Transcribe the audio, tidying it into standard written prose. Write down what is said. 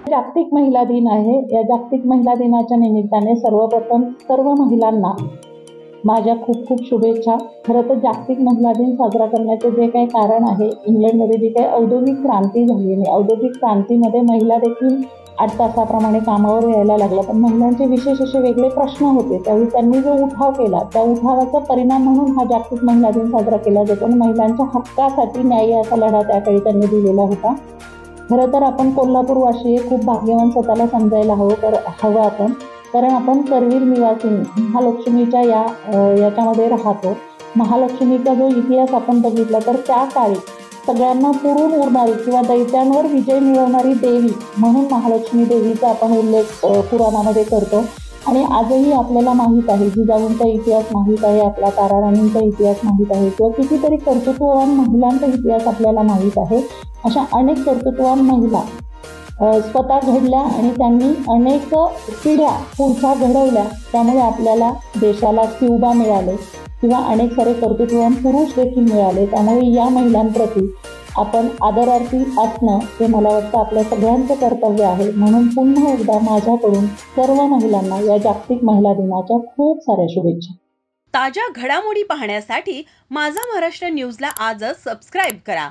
जागतिक महिला दिन आहे। या जागतिक महिला दिनाच्या निमित्ताने सर्वप्रथम सर्व महिलांना माझ्या खूप खूप शुभेच्छा। खरं तर जागतिक महिला दिन साजरा करण्याचे जे काही कारण आहे, इंग्लंडमध्ये जी काही औद्योगिक क्रांती झाली, औद्योगिक क्रांतीमध्ये महिला देखील 8 तासाप्रमाणे कामावर यायला लागल्या, पण महिलांचे विशेष असे वेगळे प्रश्न होते। त्यावेळी त्यांनी जो उठाव केला, त्या उठावाचा परिणाम म्हणून हा जागतिक महिला दिन साजरा केला जातो आणि महिलांच्या हक्कासाठी न्यायी असा लढा त्यावेळी त्यांनी दिलेला होता। खरं तर आपण कोल्हापूरवासी खूप भाग्यवान स्वतःला समजायला हवं आपण, कारण आपण करवीर निवासी महालक्ष्मीच्या याच्यामध्ये राहतो। महालक्ष्मीचा जो इतिहास आपण बघितला तर त्या काळी सगळ्यांना पुरून उरणारी किंवा दैत्यांवर विजय मिळवणारी देवी म्हणून महालक्ष्मी देवीचा आपण उल्लेख पुराणामध्ये करतो। आणि आजही आपल्याला माहीत आहे, जिजाऊंचा इतिहास माहीत आहे, आपला ताराराणींचा इतिहास माहीत आहे, किंवा कितीतरी कर्तृत्ववान महिलांचा इतिहास आपल्याला माहीत आहे। अशा अनेक कर्तृत्ववान महिला स्वतः घडल्या आणि त्यांनी अनेक पिढ्या पुढच्या घडवल्या, त्यामुळे आपल्याला देशाला स्क्यूबा मिळाले किंवा अनेक सारे कर्तृत्ववान पुरुष देखील मिळाले। त्यामुळे या महिलांप्रती आपण आदरार्थी असणं हे मला वाटतं आपल्या सगळ्यांचं कर्तव्य आहे। म्हणून पुन्हा एकदा माझ्याकडून सर्व महिलांना या जागतिक महिला दिनाच्या खूप साऱ्या शुभेच्छा। ताज्या घडामोडी पाहण्यासाठी माझा महाराष्ट्र न्यूजला आजच सबस्क्राइब करा।